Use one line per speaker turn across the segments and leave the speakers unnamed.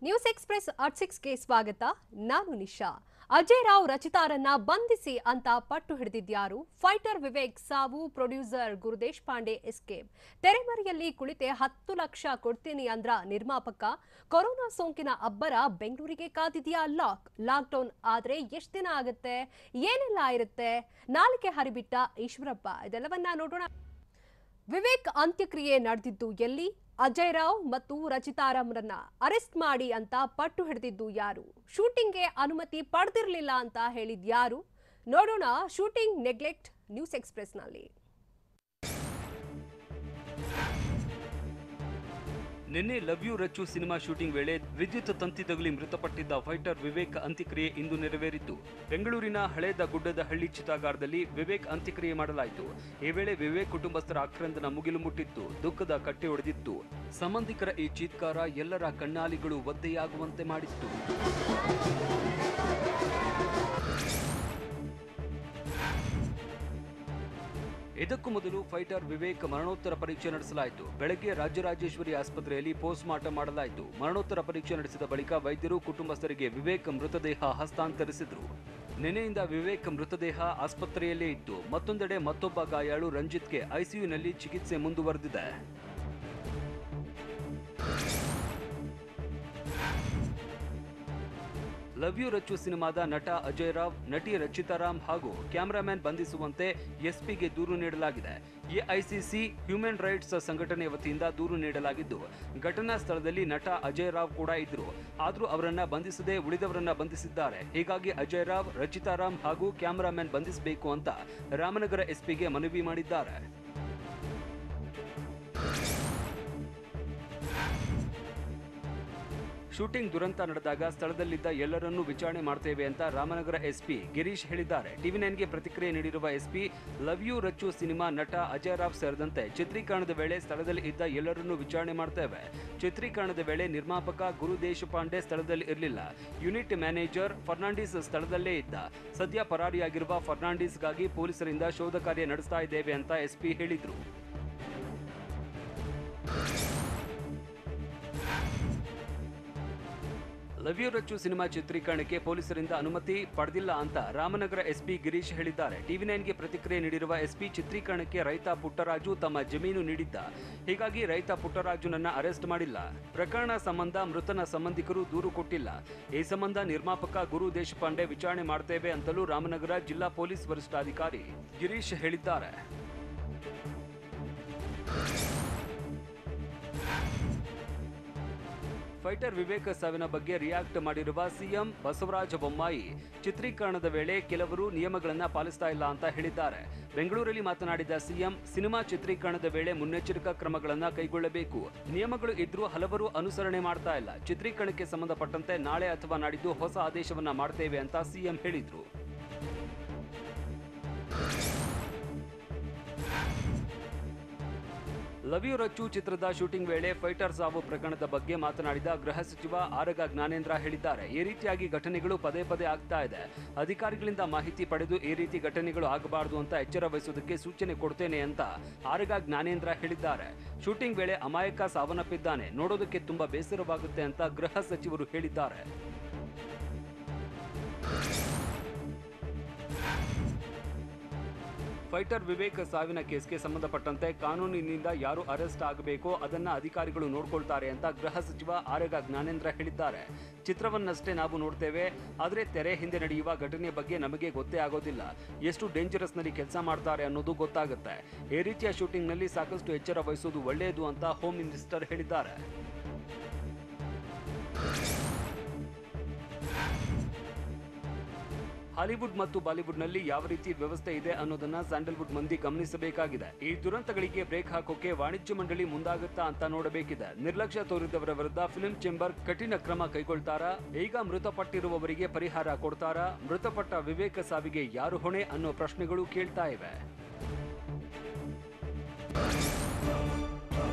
News express at 6ಗೆ ಸ್ವಾಗತ. ನಾನು ನಿಶಾ. ಅಜಯ್ ರಾವ್ ರಚಿತಾರನ್ನ ಬಂಧಿಸಿ ಅಂತ ಪಟ್ಟು ಹಿಡಿದಿದ್ಯಾರು? ಫೈಟರ್ ವಿವೇಕ್ ಸಾವು, ಪ್ರೊಡ್ಯೂಸರ್ ಗುರುದೇಶ್ ಪಾಂಡೆ ಎಸ್ಕೇಪ್. ತೆರೆಮರೆಯಲ್ಲಿ ಕುಳಿತೆ 10 ಲಕ್ಷ ಕೊಡ್ತೀನಿ ಅಂದ್ರ ನಿರ್ಮಾಪಕ. ಕೊರೋನಾ ಸೋಂಕಿನ ಅಬ್ಬರ ಬೆಂಗಳೂರಿಗೆ ಕಾದಿದೆಯಾ? ಲಾಕ್ಡೌನ್ ಆದ್ರೆ ಎಷ್ಟು ದಿನ ಆಗುತ್ತೆ? ಏನೆಲ್ಲ ಇರುತ್ತೆ? ನಾಲಿಗೆ ಹರಿಬಿಟ್ಟ ಈಶ್ವರಪ್ಪ. ಇದೆಲ್ಲವನ್ನ ನೋಡೋಣ. ವಿವೇಕ್ ಅಂತ್ಯಕ್ರಿಯೆ ನಡೆದಿದ್ದು ಎಲ್ಲಿ? ಅಜಯ್ ರಾವ್ ಮತ್ತು ರಚಿತಾರಾಮ್ರನ್ನ ಅರೆಸ್ಟ್ ಮಾಡಿ ಅಂತ ಪಟ್ಟು ಹಿಡಿದಿದ್ದು ಯಾರು? ಶೂಟಿಂಗ್ಗೆ ಅನುಮತಿ ಪಡೆದಿರಲಿಲ್ಲ ಅಂತ ಹೇಳಿದ್ಯಾರು? ನೋಡೋಣ ಶೂಟಿಂಗ್ ನೆಗ್ಲೆಕ್ಟ್ ನ್ಯೂಸ್ ಎಕ್ಸ್‌ಪ್ರೆಸ್‌ನಲ್ಲಿ.
ನಿನ್ನೆ love you Rachchu cinema shooting ವೇಳೆ ವಿದ್ಯುತ್ ತಂತಿ ತಗುಲಿ ಮೃತಪಟ್ಟಿದ್ದ ಫೈಟರ್ ವಿವೇಕ್ ಅಂತ್ಯಕ್ರಿಯೆ ಇಂದು ನೆರವೇರಿತು. ಬೆಂಗಳೂರಿನ ಹಳೇದ ಗುಡ್ಡದ ಹಳ್ಳಿ ಚಿತಾಗಾರದಲ್ಲಿ ವಿವೇಕ್ ಅಂತ್ಯಕ್ರಿಯೆ ಮಾಡಲಾಯಿತು. ಈ ವೇಳೆ ವಿವೇಕ್ ಕುಟುಂಬಸ್ಥರ ಆಕ್ರಂದನ ಮುಗಿಲು ಮುಟ್ಟಿತ್ತು, ದುಃಖದ ಕಟ್ಟೆ ಒಡೆದಿತ್ತು. ಸಂಬಂಧಿಕರ ಈ ಚೀತ್ಕಾರ ಎಲ್ಲರ ಕಣ್ಣಾಲಿಗಳು ಒದ್ದೆಯಾಗುವಂತೆ ಮಾಡಿತ್ತು. ಇದಕ್ಕೂ ಮೊದಲು ಫೈಟರ್ ವಿವೇಕ್ ಮರಣೋತ್ತರ ಪರೀಕ್ಷೆ ನಡೆಸಲಾಯಿತು. ಬೆಳಗ್ಗೆ ರಾಜರಾಜೇಶ್ವರಿ ಆಸ್ಪತ್ರೆಯಲ್ಲಿ ಪೋಸ್ಟ್ ಮಾರ್ಟಮ್ ಮಾಡಲಾಯಿತು. ಮರಣೋತ್ತರ ಪರೀಕ್ಷೆ ನಡೆಸಿದ ಬಳಿಕ ವೈದ್ಯರು ಕುಟುಂಬಸ್ಥರಿಗೆ ವಿವೇಕ್ ಮೃತದೇಹ ಹಸ್ತಾಂತರಿಸಿದರು. ನಿನ್ನೆಯಿಂದ ವಿವೇಕ್ ಮೃತದೇಹ ಆಸ್ಪತ್ರೆಯಲ್ಲೇ ಇತ್ತು. ಮತ್ತೊಂದೆಡೆ ಮತ್ತೊಬ್ಬ ಗಾಯಾಳು ರಂಜಿತ್ಗೆ ಐಸಿಯುನಲ್ಲಿ ಚಿಕಿತ್ಸೆ ಮುಂದುವರೆದಿದೆ. ಲವ್ ಯು ರಚ್ಚು ಸಿನಿಮಾದ ನಟ ಅಜಯ್ ರಾವ್, ನಟಿ ರಚಿತಾರಾಮ್ ಹಾಗೂ ಕ್ಯಾಮರಾಮನ್ ಬಂಧಿಸುವಂತೆ ಎಸ್ಪಿಗೆ ದೂರು ನೀಡಲಾಗಿದೆ. ಎಐಸಿಸಿ ಹ್ಯೂಮನ್ ರೈಟ್ಸ್ ಸಂಘಟನೆ ವತಿಯಿಂದ ದೂರು ನೀಡಲಾಗಿದ್ದು, ಘಟನಾ ಸ್ಥಳದಲ್ಲಿ ನಟ ಅಜಯ್ ರಾವ್ ಕೂಡ ಇದ್ರು. ಆದರೂ ಅವರನ್ನ ಬಂಧಿಸದೆ ಉಳಿದವರನ್ನ ಬಂಧಿಸಿದ್ದಾರೆ. ಹೀಗಾಗಿ ಅಜಯ್ ರಾವ್, ರಚಿತಾರಾಮ್ ಹಾಗೂ ಕ್ಯಾಮರಾಮನ್ ಬಂಧಿಸಬೇಕು ಅಂತ ರಾಮನಗರ ಎಸ್ಪಿಗೆ ಮನವಿ ಮಾಡಿದ್ದಾರೆ. ಶೂಟಿಂಗ್ ದುರಂತ ನಡೆದಾಗ ಸ್ಥಳದಲ್ಲಿದ್ದ ಎಲ್ಲರನ್ನೂ ವಿಚಾರಣೆ ಮಾಡ್ತೇವೆ ಅಂತ ರಾಮನಗರ ಎಸ್ಪಿ ಗಿರೀಶ್ ಹೇಳಿದ್ದಾರೆ. ಟಿವಿ9ಗೆ ಪ್ರತಿಕ್ರಿಯೆ ನೀಡಿರುವ SP, love you Rachchu cinema ನಟ ಅಜಯ್ ರಾವ್ ಸೇರಿದಂತೆ ಚಿತ್ರೀಕರಣದ ವೇಳೆ ಸ್ಥಳದಲ್ಲಿ ಇದ್ದ ಎಲ್ಲರನ್ನೂ ವಿಚಾರಣೆ ಮಾಡ್ತೇವೆ. ಚಿತ್ರೀಕರಣದ ವೇಳೆ ನಿರ್ಮಾಪಕ ಗುರುದೇಶ್ ಪಾಂಡೆ ಸ್ಥಳದಲ್ಲಿ ಇರಲಿಲ್ಲ. ಯೂನಿಟ್ ಮ್ಯಾನೇಜರ್ ಫರ್ನಾಂಡಿಸ್ ಸ್ಥಳದಲ್ಲೇ ಇದ್ದ. ಸದ್ಯ ಪರಾರಿಯಾಗಿರುವ ಫರ್ನಾಂಡಿಸ್ಗಾಗಿ ಪೊಲೀಸರಿಂದ ಶೋಧ ಕಾರ್ಯ ನಡೆಸ್ತಾ ಇದ್ದೇವೆ ಅಂತ ಎಸ್ಪಿ ಹೇಳಿದ್ರು. ಲವ್ ಯು ರಚ್ಚು ಸಿನಿಮಾ ಚಿತ್ರೀಕರಣಕ್ಕೆ ಪೊಲೀಸರಿಂದ ಅನುಮತಿ ಪಡೆದಿಲ್ಲ ಅಂತ ರಾಮನಗರ ಎಸ್ಪಿ ಗಿರೀಶ್ ಹೇಳಿದ್ದಾರೆ. ಟಿವಿ9ಗೆ ಪ್ರತಿಕ್ರಿಯೆ ನೀಡಿರುವ ಎಸ್ಪಿ, ಚಿತ್ರೀಕರಣಕ್ಕೆ ರೈತ ಪುಟ್ಟರಾಜು ತಮ್ಮ ಜಮೀನು ನೀಡಿದ್ದ. ಹೀಗಾಗಿ ರೈತ ಪುಟ್ಟರಾಜುನನ್ನ ಅರೆಸ್ಟ್ ಮಾಡಿಲ್ಲ. ಪ್ರಕರಣ ಸಂಬಂಧ ಮೃತನ ಸಂಬಂಧಿಕರು ದೂರು ಕೊಟ್ಟಿಲ್ಲ. ಈ ಸಂಬಂಧ ನಿರ್ಮಾಪಕ ಗುರು ದೇಶಪಾಂಡೆ ವಿಚಾರಣೆ ಮಾಡ್ತೇವೆ ಅಂತಲೂ ರಾಮನಗರ ಜಿಲ್ಲಾ ಪೊಲೀಸ್ ವರಿಷ್ಠಾಧಿಕಾರಿ ಗಿರೀಶ್ ಹೇಳಿದ್ದಾರೆ. ಫೈಟರ್ ವಿವೇಕ್ ಸಾವಿನ ಬಗ್ಗೆ ರಿಯಾಕ್ಟ್ ಮಾಡಿರುವ ಸಿಎಂ ಬಸವರಾಜ ಬೊಮ್ಮಾಯಿ, ಚಿತ್ರೀಕರಣದ ವೇಳೆ ಕೆಲವರು ನಿಯಮಗಳನ್ನು ಪಾಲಿಸ್ತಾ ಇಲ್ಲ ಅಂತ ಹೇಳಿದ್ದಾರೆ. ಬೆಂಗಳೂರಲ್ಲಿ ಮಾತನಾಡಿದ ಸಿಎಂ, ಸಿನಿಮಾ ಚಿತ್ರೀಕರಣದ ವೇಳೆ ಮುನ್ನೆಚ್ಚರಿಕಾ ಕ್ರಮಗಳನ್ನು ಕೈಗೊಳ್ಳಬೇಕು. ನಿಯಮಗಳು ಇದ್ರೂ ಹಲವರು ಅನುಸರಣೆ ಮಾಡ್ತಾ ಇಲ್ಲ. ಚಿತ್ರೀಕರಣಕ್ಕೆ ಸಂಬಂಧಪಟ್ಟಂತೆ ನಾಳೆ ಅಥವಾ ನಾಡಿದ್ದು ಹೊಸ ಆದೇಶವನ್ನ ಮಾಡ್ತೇವೆ ಅಂತ ಸಿಎಂ ಹೇಳಿದ್ರು. ಲವ್ ಯು ರಚ್ಚು ಚಿತ್ರದ ಶೂಟಿಂಗ್ ವೇಳೆ ಫೈಟರ್ ಸಾವು ಪ್ರಕರಣದ ಬಗ್ಗೆ ಮಾತನಾಡಿದ ಗೃಹ ಸಚಿವ ಆರಗ ಜ್ಞಾನೇಂದ್ರ ಹೇಳಿದ್ದಾರೆ, ಈ ರೀತಿಯಾಗಿ ಘಟನೆಗಳು ಪದೇ ಪದೇ ಆಗ್ತಾ ಇದೆ. ಅಧಿಕಾರಿಗಳಿಂದ ಮಾಹಿತಿ ಪಡೆದು ಈ ರೀತಿ ಘಟನೆಗಳು ಆಗಬಾರದು ಅಂತ ಎಚ್ಚರ ವಹಿಸುವುದಕ್ಕೆ ಸೂಚನೆ ಕೊಡ್ತೇನೆ ಅಂತ ಆರಗ ಜ್ಞಾನೇಂದ್ರ ಹೇಳಿದ್ದಾರೆ. ಶೂಟಿಂಗ್ ವೇಳೆ ಅಮಾಯಕ ಸಾವನ್ನಪ್ಪಿದ್ದಾನೆ, ನೋಡೋದಕ್ಕೆ ತುಂಬಾ ಬೇಸರವಾಗುತ್ತೆ ಅಂತ ಗೃಹ ಸಚಿವರು ಹೇಳಿದ್ದಾರೆ. ಫೈಟರ್ ವಿವೇಕ್ ಸಾವಿನ ಕೇಸ್ಗೆ ಸಂಬಂಧಪಟ್ಟಂತೆ ಕಾನೂನಿನಿಂದ ಯಾರು ಅರೆಸ್ಟ್ ಆಗಬೇಕೋ ಅದನ್ನ ಅಧಿಕಾರಿಗಳು ನೋಡ್ಕೊಳ್ತಾರೆ ಅಂತ ಗೃಹ ಸಚಿವ ಆರಗ ಜ್ಞಾನೇಂದ್ರ ಹೇಳಿದ್ದಾರೆ. ಚಿತ್ರವನ್ನಷ್ಟೇ ನಾವು ನೋಡ್ತೇವೆ, ಆದರೆ ತೆರೆ ಹಿಂದೆ ನಡೆಯುವ ಘಟನೆ ಬಗ್ಗೆ ನಮಗೆ ಗೊತ್ತೇ ಆಗೋದಿಲ್ಲ. ಎಷ್ಟು ಡೇಂಜರಸ್ ನಲ್ಲಿ ಕೆಲಸ ಮಾಡ್ತಾರೆ ಅನ್ನೋದು ಗೊತ್ತಾಗುತ್ತೆ. ಈ ರೀತಿಯ ಶೂಟಿಂಗ್ ನಲ್ಲಿ ಸಾಕಷ್ಟು ಎಚ್ಚರ ವಹಿಸೋದು ಒಳ್ಳೆಯದು ಅಂತ ಹೋಮ್ ಮಿನಿಸ್ಟರ್ ಹೇಳಿದ್ದಾರೆ. ಹಾಲಿವುಡ್ ಮತ್ತು ಬಾಲಿವುಡ್ನಲ್ಲಿ ಯಾವ ರೀತಿ ವ್ಯವಸ್ಥೆ ಇದೆ ಅನ್ನೋದನ್ನ ಸ್ಯಾಂಡಲ್ವುಡ್ ಮಂದಿ ಗಮನಿಸಬೇಕಾಗಿದೆ. ಈ ದುರಂತಗಳಿಗೆ ಬ್ರೇಕ್ ಹಾಕೋಕೆ ವಾಣಿಜ್ಯ ಮಂಡಳಿ ಮುಂದಾಗುತ್ತಾ ಅಂತ ನೋಡಬೇಕಿದೆ. ನಿರ್ಲಕ್ಷ್ಯ ತೋರಿದವರ ವಿರುದ್ಧ ಫಿಲ್ಮ್ ಚೇಂಬರ್ ಕಠಿಣ ಕ್ರಮ ಕೈಗೊಳ್ತಾರಾ? ಈಗ ಮೃತಪಟ್ಟಿರುವವರಿಗೆ ಪರಿಹಾರ ಕೊಡ್ತಾರಾ? ಮೃತಪಟ್ಟ ವಿವೇಕ ಸಾವಿಗೆ ಯಾರು ಹೊಣೆ ಅನ್ನೋ ಪ್ರಶ್ನೆಗಳು ಕೇಳ್ತಾ ಇವೆ.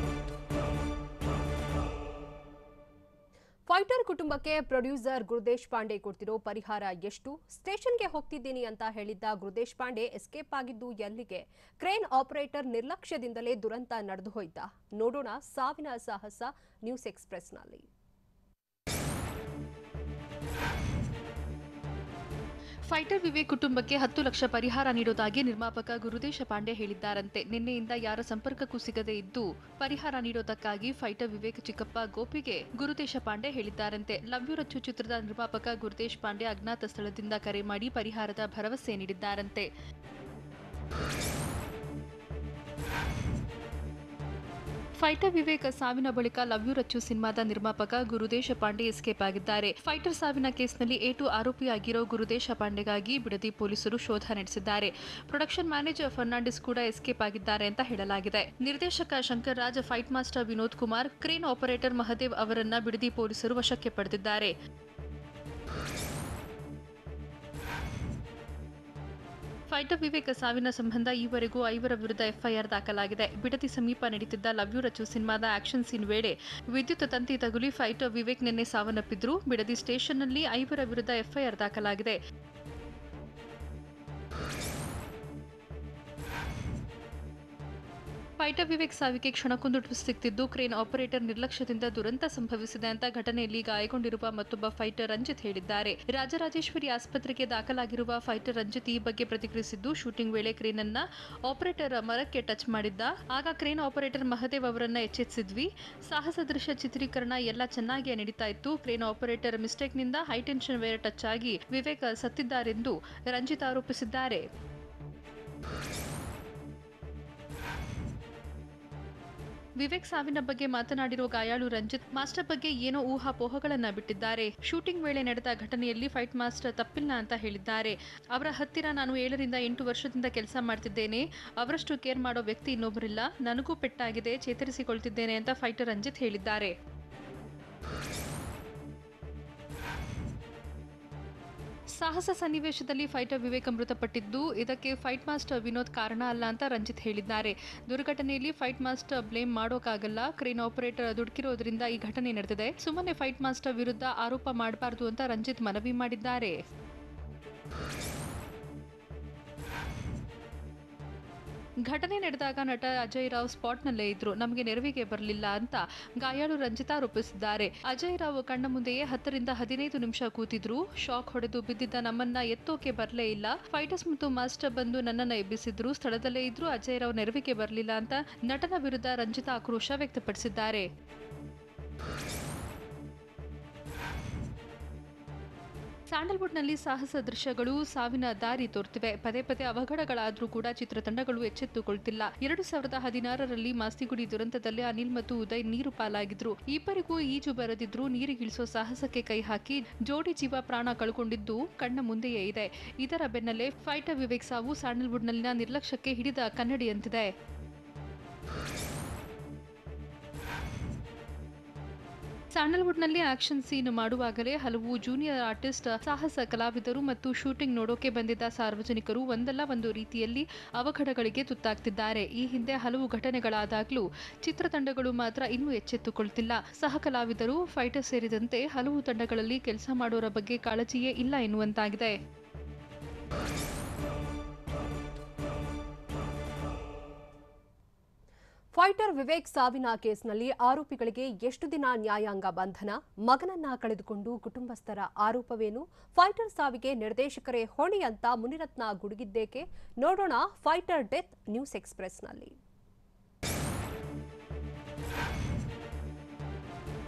ಫೈಟರ್ ಕುಟುಂಬಕ್ಕೆ ಪ್ರೊಡ್ಯೂಸರ್ ಗುರುದೇಶ್ ಪಾಂಡೆ ಕೊಡ್ತಿರೋ ಪರಿಹಾರ ಎಷ್ಟು? ಸ್ಟೇಷನ್ಗೆ ಹೋಗ್ತಿದ್ದೀನಿ ಅಂತ ಹೇಳಿದ್ದ ಗುರುದೇಶ್ ಪಾಂಡೆ ಎಸ್ಕೇಪ್ ಆಗಿದ್ದು ಎಲ್ಲಿಗೆ? ಕ್ರೇನ್ ಆಪರೇಟರ್ ನಿರ್ಲಕ್ಷ್ಯದಿಂದಲೇ ದುರಂತ ನಡೆದು ಹೋಯ್ತಾ? ನೋಡೋಣ ಸಾವಿನ ಸಾಹಸ ನ್ಯೂಸ್ ಎಕ್ಸ್‌ಪ್ರೆಸ್‌ನಲ್ಲಿ.
ಫೈಟರ್ ವಿವೇಕ್ ಕುಟುಂಬಕ್ಕೆ 10 ಲಕ್ಷ ಪರಿಹಾರ ನೀಡುವುದಾಗಿ ನಿರ್ಮಾಪಕ ಗುರುದೇಶ ಪಾಂಡೆ ಹೇಳಿದ್ದಾರಂತೆ. ನಿನ್ನೆಯಿಂದ ಯಾರ ಸಂಪರ್ಕಕ್ಕೂ ಸಿಗದೇ ಇದ್ದು ಪರಿಹಾರ ನೀಡೋದಕ್ಕಾಗಿ ಫೈಟರ್ ವಿವೇಕ್ ಚಿಕ್ಕಪ್ಪ ಗೋಪಿಗೆ ಗುರುದೇಶ ಪಾಂಡೆ ಹೇಳಿದ್ದಾರಂತೆ. ಲವ್ ಯು ರಚ್ಚು ಚಿತ್ರದ ನಿರ್ಮಾಪಕ ಗುರುದೇಶ್ ಪಾಂಡೆ ಅಜ್ಞಾತ ಸ್ಥಳದಿಂದ ಕರೆ ಮಾಡಿ ಪರಿಹಾರದ ಭರವಸೆ ನೀಡಿದ್ದಾರಂತೆ. ಫೈಟರ್ ವಿವೇಕ್ ಸಾವಿನ ಬಳಿಕ ಲವ್ ಯು ರಚ್ಚು ಸಿನಿಮಾದ ನಿರ್ಮಾಪಕ ಗುರುದೇಶ ಪಾಂಡೆ ಎಸ್ಕೇಪ್ ಆಗಿದ್ದಾರೆ. ಫೈಟರ್ ಸಾವಿನ ಕೇಸ್ನಲ್ಲಿ A2 ಆರೋಪಿಯಾಗಿರೋ ಗುರುದೇಶ ಪಾಂಡೆಗಾಗಿ ಬಿಡದಿ ಪೊಲೀಸರು ಶೋಧ ನಡೆಸಿದ್ದಾರೆ. ಪ್ರೊಡಕ್ಷನ್ ಮ್ಯಾನೇಜರ್ ಫರ್ನಾಂಡಿಸ್ ಕೂಡ ಎಸ್ಕೇಪ್ ಆಗಿದ್ದಾರೆ ಅಂತ ಹೇಳಲಾಗಿದೆ. ನಿರ್ದೇಶಕ Shankar Raj, fight master Vinod Kumar, crane operator Mahadev ಅವರನ್ನ ಬಿಡದಿ ಪೊಲೀಸರು ವಶಕ್ಕೆ ಪಡೆದಿದ್ದಾರೆ. ಫೈಟರ್ ವಿವೇಕ್ ಸಾವಿನ ಸಂಬಂಧ ಈವರೆಗೂ 5 ವಿರುದ್ಧ ಎಫ್ಐಆರ್ ದಾಖಲಾಗಿದೆ. ಬಿಡದಿ ಸಮೀಪ ನಡೀತಿದ್ದ ಲವ್ ಯು ರಚ್ಚು ಸಿನಿಮಾದ ಆಕ್ಷನ್ ಸೀನ್ ವೇಳೆ ವಿದ್ಯುತ್ ತಂತಿ ತಗುಲಿ ಫೈಟರ್ ವಿವೇಕ್ ನಿನ್ನೆ ಸಾವನ್ನಪ್ಪಿದ್ರು. ಬಿಡದಿ ಸ್ಟೇಷನ್ನಲ್ಲಿ 5 ವಿರುದ್ಧ ಎಫ್ಐಆರ್ ದಾಖಲಾಗಿದೆ. ಫೈಟರ್ ವಿವೇಕ್ ಸಾವಿಗೆ ಕ್ಷಣಕ್ಕೊಂದು ಟ್ವಿಸ್ಟ್ ಸಿಗ್ತಿದ್ದು, ಕ್ರೇನ್ ಆಪರೇಟರ್ ನಿರ್ಲಕ್ಷ್ಯದಿಂದ ದುರಂತ ಸಂಭವಿಸಿದೆ ಅಂತ ಘಟನೆಯಲ್ಲಿ ಗಾಯಗೊಂಡಿರುವ ಮತ್ತೊಬ್ಬ ಫೈಟರ್ ರಂಜಿತ್ ಹೇಳಿದ್ದಾರೆ. ರಾಜರಾಜೇಶ್ವರಿ ಆಸ್ಪತ್ರೆಗೆ ದಾಖಲಾಗಿರುವ ಫೈಟರ್ ರಂಜಿತ್ ಈ ಬಗ್ಗೆ ಪ್ರತಿಕ್ರಿಯಿಸಿದ್ದು, ಶೂಟಿಂಗ್ ವೇಳೆ ಕ್ರೇನ್ ಅನ್ನ ಆಪರೇಟರ್ ಮರಕ್ಕೆ ಟಚ್ ಮಾಡಿದ್ದ. ಆಗ ಕ್ರೇನ್ ಆಪರೇಟರ್ ಮಹದೇವ್ ಅವರನ್ನ ಎಚ್ಚೆತ್ತಿಸಿದ್ವಿ. ಸಾಹಸ ದೃಶ್ಯ ಚಿತ್ರೀಕರಣ ಎಲ್ಲ ಚೆನ್ನಾಗಿಯೇ ನಡೀತಾ ಇತ್ತು. ಕ್ರೇನ್ ಆಪರೇಟರ್ ಮಿಸ್ಟೇಕ್ನಿಂದ ಹೈಟೆನ್ಷನ್ ವೈರ್ ಟಚ್ ಆಗಿ ವಿವೇಕ್ ಸತ್ತಿದ್ದಾರೆಂದು ರಂಜಿತ್ ಆರೋಪಿಸಿದ್ದಾರೆ. ವಿವೇಕ್ ಸಾವಿನ ಬಗ್ಗೆ ಮಾತನಾಡಿರುವ ಗಾಯಾಳು ರಂಜಿತ್, ಮಾಸ್ಟರ್ ಬಗ್ಗೆ ಏನೋ ಊಹಾಪೋಹಗಳನ್ನ ಬಿಟ್ಟಿದ್ದಾರೆ. ಶೂಟಿಂಗ್ ವೇಳೆ ನಡೆದ ಘಟನೆಯಲ್ಲಿ ಫೈಟ್ ಮಾಸ್ಟರ್ ತಪ್ಪಿಲ್ಲ ಅಂತ ಹೇಳಿದ್ದಾರೆ. ಅವರ ಹತ್ತಿರ ನಾನು 7 ರಿಂದ 8 ವರ್ಷದಿಂದ ಕೆಲಸ ಮಾಡ್ತಿದ್ದೇನೆ. ಅವರಷ್ಟು ಕೇರ್ ಮಾಡೋ ವ್ಯಕ್ತಿ ಇನ್ನೊಬ್ಬರಿಲ್ಲ. ನನಗೂ ಪೆಟ್ಟಾಗಿದೆ, ಚೇತರಿಸಿಕೊಳ್ತಿದ್ದೇನೆ ಅಂತ ಫೈಟರ್ ರಂಜಿತ್ ಹೇಳಿದ್ದಾರೆ. ಸಾಹಸ ಸನ್ನಿವೇಶದಲ್ಲಿ ಫೈಟರ್ ವಿವೇಕ್ ಮೃತಪಟ್ಟಿದ್ದು, ಇದಕ್ಕೆ ಫೈಟ್ ಮಾಸ್ಟರ್ ವಿನೋದ್ ಕಾರಣ ಅಲ್ಲ ಅಂತ ರಂಜಿತ್ ಹೇಳಿದ್ದಾರೆ. ದುರ್ಘಟನೆಯಲ್ಲಿ ಫೈಟ್ ಮಾಸ್ಟರ್ ಬ್ಲೇಮ್ ಮಾಡೋಕ್ಕಾಗಲ್ಲ. ಕ್ರೇನ್ ಆಪರೇಟರ್ ದುಡುಕಿರೋದ್ರಿಂದ ಈ ಘಟನೆ ನಡೆದಿದೆ. ಸುಮ್ಮನೆ ಫೈಟ್ ಮಾಸ್ಟರ್ ವಿರುದ್ಧ ಆರೋಪ ಮಾಡಬಾರದು ಅಂತ ರಂಜಿತ್ ಮನವಿ ಮಾಡಿದ್ದಾರೆ. ಘಟನೆ ನಡೆದಾಗ ನಟ ಅಜಯ್ ರಾವ್ ಸ್ಪಾಟ್ನಲ್ಲೇ ಇದ್ರು. ನಮಗೆ ನೆರವಿಗೆ ಬರಲಿಲ್ಲ ಅಂತ ಗಾಯಾಳು ರಂಜಿತ್ ಆರೋಪಿಸಿದ್ದಾರೆ. ಅಜಯ್ ರಾವ್ ಕಣ್ಣ ಮುಂದೆಯೇ 10 ರಿಂದ 15 ನಿಮಿಷ ಕೂತಿದ್ರು. ಶಾಕ್ ಹೊಡೆದು ಬಿದ್ದಿದ್ದ ನಮ್ಮನ್ನ ಎತ್ತೋಕೆ ಬರಲೇ ಇಲ್ಲ. ಫೈಟರ್ಸ್ ಮತ್ತು ಮಾಸ್ಟರ್ ಬಂದು ನನ್ನನ್ನ ಎಬ್ಬಿಸಿದ್ರು. ಸ್ಥಳದಲ್ಲೇ ಇದ್ರು. ಅಜಯ್ ರಾವ್ ನೆರವಿಗೆ ಬರಲಿಲ್ಲ ಅಂತ ನಟನ ವಿರುದ್ಧ ರಂಜಿತ್ ಆಕ್ರೋಶ ವ್ಯಕ್ತಪಡಿಸಿದ್ದಾರೆ. ಸ್ಯಾಂಡಲ್ವುಡ್ನಲ್ಲಿ ಸಾಹಸ ದೃಶ್ಯಗಳು ಸಾವಿನ ದಾರಿ ತೋರ್ತಿವೆ. ಪದೇ ಪದೇ ಅವಘಡಗಳಾದ್ರೂ ಕೂಡ ಚಿತ್ರತಂಡಗಳು ಎಚ್ಚೆತ್ತುಕೊಳ್ತಿಲ್ಲ. 2016ರಲ್ಲಿ ಮಾಸ್ತಿಗುಡಿ ದುರಂತದಲ್ಲಿ ಅನಿಲ್ ಮತ್ತು ಉದಯ್ ನೀರು ಪಾಲಾಗಿದ್ರು. ಇಬ್ಬರಿಗೂ ಈಜು ಬರದಿದ್ರು. ನೀರಿಗಿಳಿಸೋ ಸಾಹಸಕ್ಕೆ ಕೈ ಹಾಕಿ ಜೋಡಿ ಜೀವ ಪ್ರಾಣ ಕಳ್ಕೊಂಡಿದ್ದು ಕಣ್ಣ ಮುಂದೆಯೇ ಇದೆ. ಇದರ ಬೆನ್ನಲ್ಲೇ ಫೈಟರ್ ವಿವೇಕ್ ಸಾವು ಸ್ಯಾಂಡಲ್ವುಡ್ನಲ್ಲಿನ ನಿರ್ಲಕ್ಷ್ಯಕ್ಕೆ ಹಿಡಿದ ಕನ್ನಡಿಯಂತಿದೆ. ಸ್ಯಾಂಡಲ್ವುಡ್ನಲ್ಲಿ ಆಕ್ಷನ್ ಸೀನ್ ಮಾಡುವಾಗಲೇ ಹಲವು ಜೂನಿಯರ್ ಆರ್ಟಿಸ್ಟ್, ಸಾಹಸ ಕಲಾವಿದರು ಮತ್ತು ಶೂಟಿಂಗ್ ನೋಡೋಕೆ ಬಂದಿದ್ದ ಸಾರ್ವಜನಿಕರು ಒಂದಲ್ಲ ಒಂದು ರೀತಿಯಲ್ಲಿ ಅವಘಡಗಳಿಗೆ ತುತ್ತಾಗ್ತಿದ್ದಾರೆ. ಈ ಹಿಂದೆ ಹಲವು ಘಟನೆಗಳಾದಾಗಲೂ ಚಿತ್ರತಂಡಗಳು ಮಾತ್ರ ಇನ್ನೂ ಎಚ್ಚೆತ್ತುಕೊಳ್ತಿಲ್ಲ. ಸಹ ಕಲಾವಿದರು, ಫೈಟರ್ ಸೇರಿದಂತೆ ಹಲವು ತಂಡಗಳಲ್ಲಿ ಕೆಲಸ ಮಾಡೋರ ಬಗ್ಗೆ ಕಾಳಜಿಯೇ ಇಲ್ಲ ಎನ್ನುವಂತಾಗಿದೆ.
ಫೈಟರ್ ವಿವೇಕ್ ಸಾವಿನ ಕೇಸ್ನಲ್ಲಿ ಆರೋಪಿಗಳಿಗೆ ಎಷ್ಟು ದಿನ ನ್ಯಾಯಾಂಗ ಬಂಧನ? ಮಗನನ್ನ ಕಳೆದುಕೊಂಡು ಕುಟುಂಬಸ್ಥರ ಆರೋಪವೇನು? ಫೈಟರ್ ಸಾವಿಗೆ ನಿರ್ದೇಶಕರೇ ಹೊಣೆ ಅಂತ ಮುನಿರತ್ನ ಗುಡುಗಿದ್ದೇಕೆ? ನೋಡೋಣ ಫೈಟರ್ ಡೆತ್ ನ್ಯೂಸ್ ಎಕ್ಸ್‌ಪ್ರೆಸ್‌ನಲ್ಲಿ.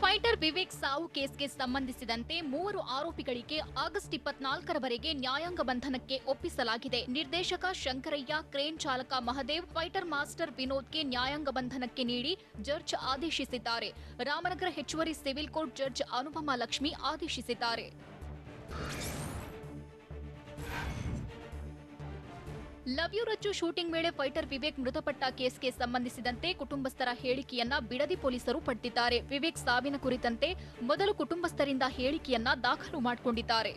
ಫೈಟರ್ ವಿವೇಕ್ ಸಾವು ಕೇಸ್ಗೆ ಸಂಬಂಧಿಸಿದಂತೆ 3 ಆರೋಪಿಗಳಿಗೆ ಆಗಸ್ಟ್ 24ರವರೆಗೆ ನ್ಯಾಯಾಂಗ ಬಂಧನಕ್ಕೆ ಒಪ್ಪಿಸಲಾಗಿದೆ. ನಿರ್ದೇಶಕ ಶಂಕರಯ್ಯ, ಕ್ರೇನ್ ಚಾಲಕ ಮಹದೇವ್, ಫೈಟರ್ ಮಾಸ್ಟರ್ ವಿನೋದ್ಗೆ ನ್ಯಾಯಾಂಗ ಬಂಧನಕ್ಕೆ ನೀಡಿ ಜಡ್ಜ್ ಆದೇಶಿಸಿದ್ದಾರೆ. ರಾಮನಗರ ಹೆಚ್ಚುವರಿ civil court judge Anupama Lakshmi ಆದೇಶಿಸಿದ್ದಾರೆ. ಲವ್ ಯು ರಚ್ಚು ಶೂಟಿಂಗ್ ವೇಳೆ ಫೈಟರ್ ವಿವೇಕ್ ಮೃತಪಟ್ಟ ಕೇಸ್ಗೆ ಸಂಬಂಧಿಸಿದಂತೆ ಕುಟುಂಬಸ್ಥರ ಹೇಳಿಕೆಯನ್ನ ಬಿಡದಿ ಪೊಲೀಸರು ಪಡೆದಿದ್ದಾರೆ. ವಿವೇಕ್ ಸಾವಿನ ಕುರಿತಂತೆ ಮೊದಲು ಕುಟುಂಬಸ್ಥರಿಂದ ಹೇಳಿಕೆಯನ್ನ ದಾಖಲು ಮಾಡಿಕೊಂಡಿದ್ದಾರೆ.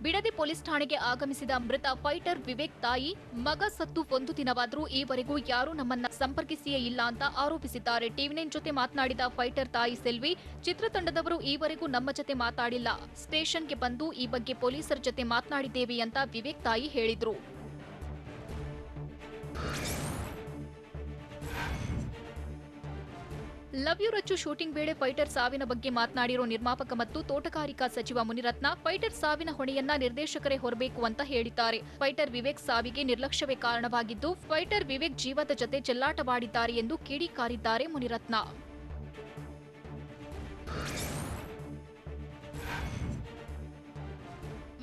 ಬಿಡದಿ ಪೊಲೀಸ್ ಠಾಣೆಗೆ ಆಗಮಿಸಿದ ಮೃತ ಫೈಟರ್ ವಿವೇಕ್ ತಾಯಿ, ಮಗ ಸತ್ತು 1 ದಿನವಾದರೂ ಈವರೆಗೂ ಯಾರೂ ನಮ್ಮನ್ನ ಸಂಪರ್ಕಿಸಿಯೇ ಇಲ್ಲ ಅಂತ ಆರೋಪಿಸಿದ್ದಾರೆ. ಟಿವಿ9 ಜೊತೆ ಮಾತನಾಡಿದ ಫೈಟರ್ ತಾಯಿ ಸೆಲ್ವಿ, ಚಿತ್ರತಂಡದವರು ಈವರೆಗೂ ನಮ್ಮ ಜೊತೆ ಮಾತಾಡಿಲ್ಲ. ಸ್ಟೇಷನ್ಗೆ ಬಂದು ಈ ಬಗ್ಗೆ ಪೊಲೀಸರ ಜೊತೆ ಮಾತನಾಡಿದ್ದೇವೆ ಅಂತ ವಿವೇಕ್ ತಾಯಿ ಹೇಳಿದ್ರು. ಲವ್ ಯು ರಚ್ಚು ಶೂಟಿಂಗ್ ವೇಳೆ ಫೈಟರ್ ಸಾವಿನ ಬಗ್ಗೆ ಮಾತನಾಡಿರೋ ನಿರ್ಮಾಪಕ ಮತ್ತು ತೋಟಗಾರಿಕಾ ಸಚಿವ ಮುನಿರತ್ನ ಫೈಟರ್ ಸಾವಿನ ಹೊಣೆಯನ್ನ ನಿರ್ದೇಶಕರೇ ಹೊರಬೇಕು ಅಂತ ಹೇಳಿದ್ದಾರೆ. ಫೈಟರ್ ವಿವೇಕ್ ಸಾವಿಗೆ ನಿರ್ಲಕ್ಷ್ಯವೇ ಕಾರಣವಾಗಿದ್ದು, ಫೈಟರ್ ವಿವೇಕ್ ಜೀವದ ಜತೆ ಚೆಲ್ಲಾಟವಾಡಿದ್ದಾರೆ ಎಂದು ಕಿಡಿಕಾರಿದ್ದಾರೆ ಮುನಿರತ್ನ.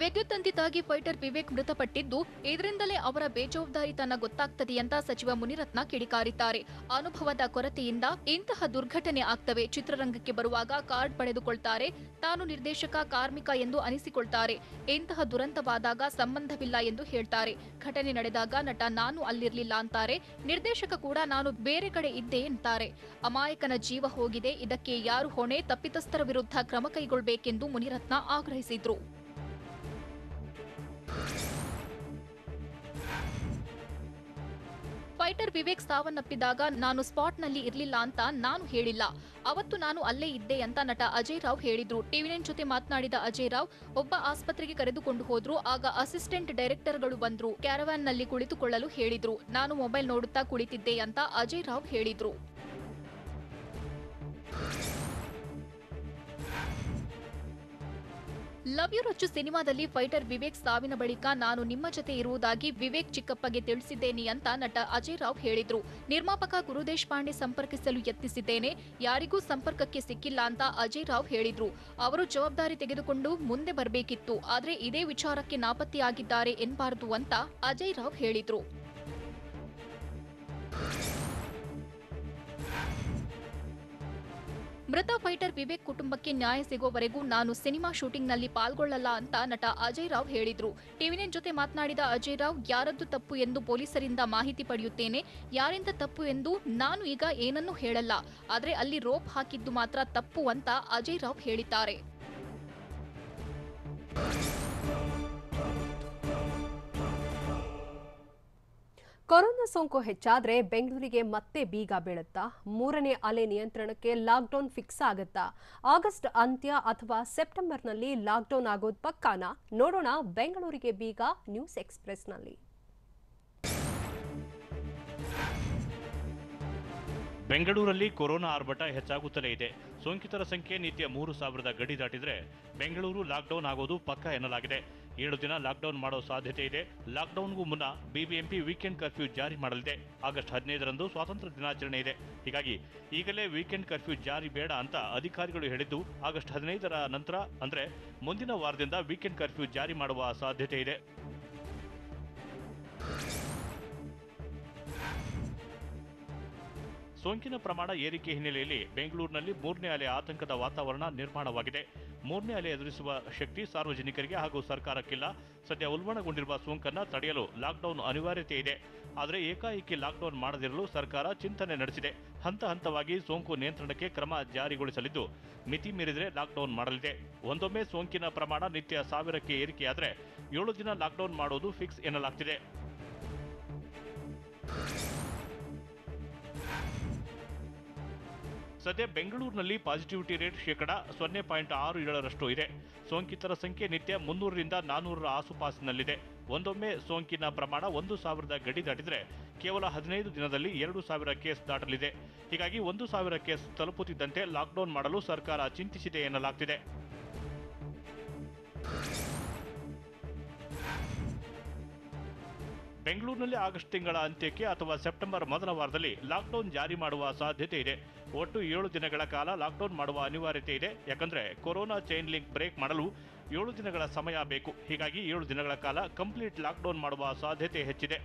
ವಿದ್ಯುತ್ ತಂತಿತಾಗಿ ಫೈಟರ್ ವಿವೇಕ್ ಮೃತಪಟ್ಟಿದ್ದು, ಇದರಿಂದಲೇ ಅವರ ಬೇಜವಾಬ್ದಾರಿತನ ಗೊತ್ತಾಗ್ತದೆ ಅಂತ ಸಚಿವ ಮುನಿರತ್ನ ಕಿಡಿಕಾರಿದ್ದಾರೆ. ಅನುಭವದ ಕೊರತೆಯಿಂದ ಇಂತಹ ದುರ್ಘಟನೆ ಆಗ್ತವೆ. ಚಿತ್ರರಂಗಕ್ಕೆ ಬರುವಾಗ ಕಾರ್ಡ್ ಪಡೆದುಕೊಳ್ತಾರೆ, ತಾನು ನಿರ್ದೇಶಕ, ಕಾರ್ಮಿಕ ಎಂದು ಅನಿಸಿಕೊಳ್ತಾರೆ. ಇಂತಹ ದುರಂತವಾದಾಗ ಸಂಬಂಧವಿಲ್ಲ ಎಂದು ಹೇಳ್ತಾರೆ. ಘಟನೆ ನಡೆದಾಗ ನಟ ನಾನು ಅಲ್ಲಿರ್ಲಿಲ್ಲ ಅಂತಾರೆ. ನಿರ್ದೇಶಕ ಕೂಡ ನಾನು ಬೇರೆ ಕಡೆ ಇದ್ದೆ ಅಂತಾರೆ. ಅಮಾಯಕನ ಜೀವ ಹೋಗಿದೆ, ಇದಕ್ಕೆ ಯಾರು ಹೊಣೆ? ತಪ್ಪಿತಸ್ಥರ ವಿರುದ್ಧ ಕ್ರಮ ಕೈಗೊಳ್ಳಬೇಕೆಂದು ಮುನಿರತ್ನ ಆಗ್ರಹಿಸಿದ್ರು. ಫೈಟರ್ ವಿವೇಕ್ ಸಾವನ್ನಪ್ಪಿದಾಗ ನಾನು ಸ್ಪಾಟ್ನಲ್ಲಿ ಇರಲಿಲ್ಲ ಅಂತ ನಾನು ಹೇಳಿಲ್ಲ. ಅವತ್ತು ನಾನು ಅಲ್ಲೇ ಇದ್ದೆ ಅಂತ ನಟ ಅಜಯ್ ರಾವ್ ಹೇಳಿದ್ರು. ಟಿವಿ9 ಜೊತೆ ಮಾತನಾಡಿದ ಅಜಯ್ ರಾವ್, ಒಬ್ಬ ಆಸ್ಪತ್ರೆಗೆ ಕರೆದುಕೊಂಡು ಹೋದ್ರು. ಆಗ ಅಸಿಸ್ಟೆಂಟ್ ಡೈರೆಕ್ಟರ್ಗಳು ಬಂದ್ರು. ಕ್ಯಾರವ್ಯಾನ್ನಲ್ಲಿ ಕುಳಿತುಕೊಳ್ಳಲು ಹೇಳಿದ್ರು. ನಾನು ಮೊಬೈಲ್ ನೋಡುತ್ತಾ ಕುಳಿತಿದ್ದೆ ಅಂತ ಅಜಯ್ ರಾವ್ ಹೇಳಿದ್ರು. ಲವ್ ಯು ರಚ್ಚು ಸಿನಿಮಾದಲ್ಲಿ ಫೈಟರ್ ವಿವೇಕ್ ಸಾವಿನ ಬಳಿಕ ನಾನು ನಿಮ್ಮ ಜೊತೆ ಇರುವುದಾಗಿ ವಿವೇಕ್ ಚಿಕ್ಕಪ್ಪಗೆ ತಿಳಿಸಿದ್ದೇನೆ ಅಂತ ನಟ ಅಜಯ್ ರಾವ್ ಹೇಳಿದ್ರು. ನಿರ್ಮಾಪಕ ಗುರುದೇಶ್ ಪಾಂಡೆ ಸಂಪರ್ಕಿಸಲು ಯತ್ನಿಸಿದ್ದೇನೆ, ಯಾರಿಗೂ ಸಂಪರ್ಕಕ್ಕೆ ಸಿಕ್ಕಿಲ್ಲ ಅಂತ ಅಜಯ್ ರಾವ್ ಹೇಳಿದ್ರು. ಅವರು ಜವಾಬ್ದಾರಿ ತೆಗೆದುಕೊಂಡು ಮುಂದೆ ಬರಬೇಕಿತ್ತು, ಆದ್ರೆ ಇದೇ ವಿಚಾರಕ್ಕೆ ನಾಪತ್ತೆಯಾಗಿದ್ದಾರೆ ಎನ್ನಬಾರದು ಅಂತ ಅಜಯ್ ರಾವ್ ಹೇಳಿದ್ರು. ಮೃತ ಫೈಟರ್ ವಿವೇಕ್ ಕುಟುಂಬಕ್ಕೆ ನ್ಯಾಯ ಸಿಗುವವರೆಗೂ ನಾನು ಸಿನಿಮಾ ಶೂಟಿಂಗ್ನಲ್ಲಿ ಪಾಲ್ಗೊಳ್ಳಲ್ಲ ಅಂತ ನಟ ಅಜಯ್ ರಾವ್ ಹೇಳಿದ್ರು. ಟಿವಿ9 ಜೊತೆ ಮಾತನಾಡಿದ ಅಜಯ್ ರಾವ್, ಯಾರದ್ದು ತಪ್ಪು ಎಂದು ಪೊಲೀಸರಿಂದ ಮಾಹಿತಿ ಪಡೆಯುತ್ತೇನೆ. ಯಾರಿಂದ ತಪ್ಪು ಎಂದು ನಾನು ಈಗ ಏನನ್ನೂ ಹೇಳಲ್ಲ, ಆದ್ರೆ ಅಲ್ಲಿ ರೋಪ್ ಹಾಕಿದ್ದು ಮಾತ್ರ ತಪ್ಪು ಅಂತ ಅಜಯ್ ರಾವ್ ಹೇಳಿದ್ದಾರೆ.
ಕೊರೋನಾ ಸೋಂಕು ಹೆಚ್ಚಾದ್ರೆ ಬೆಂಗಳೂರಿಗೆ ಮತ್ತೆ ಬೀಗ ಬೀಳುತ್ತಾ? ಮೂರನೇ ಅಲೆ ನಿಯಂತ್ರಣಕ್ಕೆ ಲಾಕ್ಡೌನ್ ಫಿಕ್ಸ್ ಆಗುತ್ತಾ? ಆಗಸ್ಟ್ ಅಂತ್ಯ ಅಥವಾ ಸೆಪ್ಟೆಂಬರ್ನಲ್ಲಿ ಲಾಕ್ಡೌನ್ ಆಗೋದು ಪಕ್ಕಾನಾ? ನೋಡೋಣ ಬೆಂಗಳೂರಿಗೆ ಬೀಗ ನ್ಯೂಸ್ ಎಕ್ಸ್‌ಪ್ರೆಸ್‌ನಲ್ಲಿ.
ಬೆಂಗಳೂರಲ್ಲಿ ಕೊರೋನಾ ಆರ್ಭಟ ಹೆಚ್ಚಾಗುತ್ತಲೇ ಇದೆ. ಸೋಂಕಿತರ ಸಂಖ್ಯೆ ನಿತ್ಯ 3,000 ಗಡಿ ದಾಟಿದ್ರೆ ಬೆಂಗಳೂರು ಲಾಕ್ಡೌನ್ ಆಗೋದು ಪಕ್ಕ ಎನ್ನಲಾಗಿದೆ. 7 ದಿನ ಲಾಕ್ಡೌನ್ ಮಾಡೋ ಸಾಧ್ಯತೆ ಇದೆ. ಲಾಕ್ಡೌನ್ಗೂ ಮುನ್ನ ಬಿಬಿಎಂಪಿ ವೀಕೆಂಡ್ ಕರ್ಫ್ಯೂ ಜಾರಿ ಮಾಡಲಿದೆ. ಆಗಸ್ಟ್ 15ರಂದು ಸ್ವಾತಂತ್ರ್ಯ ದಿನಾಚರಣೆ ಇದೆ. ಹೀಗಾಗಿ ಈಗಲೇ ವೀಕೆಂಡ್ ಕರ್ಫ್ಯೂ ಜಾರಿ ಬೇಡ ಅಂತ ಅಧಿಕಾರಿಗಳು ಹೇಳಿದ್ದು, ಆಗಸ್ಟ್ 15ರ ನಂತರ ಅಂದ್ರೆ ಮುಂದಿನ ವಾರದಿಂದ ವೀಕೆಂಡ್ ಕರ್ಫ್ಯೂ ಜಾರಿ ಮಾಡುವ ಸಾಧ್ಯತೆ ಇದೆ. ಸೋಂಕಿನ ಪ್ರಮಾಣ ಏರಿಕೆ ಹಿನ್ನೆಲೆಯಲ್ಲಿ ಬೆಂಗಳೂರಿನಲ್ಲಿ 3ನೇ ಅಲೆ ಆತಂಕದ ವಾತಾವರಣ ನಿರ್ಮಾಣವಾಗಿದೆ. 3ನೇ ಅಲೆ ಎದುರಿಸುವ ಶಕ್ತಿ ಸಾರ್ವಜನಿಕರಿಗೆ ಹಾಗೂ ಸರ್ಕಾರಕ್ಕಿಲ್ಲ. ಸದ್ಯ ಉಲ್ಬಣಗೊಂಡಿರುವ ಸೋಂಕನ್ನು ತಡೆಯಲು ಲಾಕ್ಡೌನ್ ಅನಿವಾರ್ಯತೆ ಇದೆ. ಆದರೆ ಏಕಾಏಕಿ ಲಾಕ್ಡೌನ್ ಮಾಡದಿರಲು ಸರ್ಕಾರ ಚಿಂತನೆ ನಡೆಸಿದೆ. ಹಂತ ಹಂತವಾಗಿ ಸೋಂಕು ನಿಯಂತ್ರಣಕ್ಕೆ ಕ್ರಮ ಜಾರಿಗೊಳಿಸಲಿದ್ದು, ಮಿತಿ ಮೀರಿದರೆ ಲಾಕ್ಡೌನ್ ಮಾಡಲಿದೆ. ಒಂದೊಮ್ಮೆ ಸೋಂಕಿನ ಪ್ರಮಾಣ ನಿತ್ಯ 1000ಕ್ಕೆ ಏರಿಕೆಯಾದರೆ 7 ದಿನ ಲಾಕ್ಡೌನ್ ಮಾಡೋದು ಫಿಕ್ಸ್ ಎನ್ನಲಾಗ್ತಿದೆ. ಸದ್ಯ ಬೆಂಗಳೂರಿನಲ್ಲಿ ಪಾಸಿಟಿವಿಟಿ ರೇಟ್ 0.67% ಇದೆ. ಸೋಂಕಿತರ ಸಂಖ್ಯೆ ನಿತ್ಯ 300ರಿಂದ 400ರ ಆಸುಪಾಸಿನಲ್ಲಿದೆ. ಒಂದೊಮ್ಮೆ ಸೋಂಕಿನ ಪ್ರಮಾಣ 1,000 ಗಡಿ ದಾಟಿದರೆ ಕೇವಲ 15 ದಿನದಲ್ಲಿ 2,000 ಕೇಸ್ ದಾಟಲಿದೆ. ಹೀಗಾಗಿ 1,000 ಕೇಸ್ ತಲುಪುತ್ತಿದ್ದಂತೆ ಲಾಕ್ಡೌನ್ ಮಾಡಲು ಸರ್ಕಾರ ಚಿಂತಿಸಿದೆ ಎನ್ನಲಾಗ್ತಿದೆ. ಬೆಂಗಳೂರಿನಲ್ಲಿ ಆಗಸ್ಟ್ ತಿಂಗಳ ಅಂತ್ಯಕ್ಕೆ ಅಥವಾ ಸೆಪ್ಟೆಂಬರ್ ಮೊದಲ ವಾರದಲ್ಲಿ ಲಾಕ್ಡೌನ್ ಜಾರಿ ಮಾಡುವ ಸಾಧ್ಯತೆ ಇದೆ. ಒಟ್ಟು 7 ದಿನಗಳ ಕಾಲ ಲಾಕ್ಡೌನ್ ಮಾಡುವ ಅನಿವಾರ್ಯತೆ ಇದೆ. ಯಾಕಂದ್ರೆ ಕೊರೋನಾ ಚೈನ್ ಲಿಂಕ್ ಬ್ರೇಕ್ ಮಾಡಲು 7 ದಿನಗಳ ಸಮಯ ಬೇಕು. ಹೀಗಾಗಿ 7 ದಿನಗಳ ಕಾಲ ಕಂಪ್ಲೀಟ್ ಲಾಕ್ಡೌನ್ ಮಾಡುವ ಸಾಧ್ಯತೆ ಹೆಚ್ಚಿದೆ.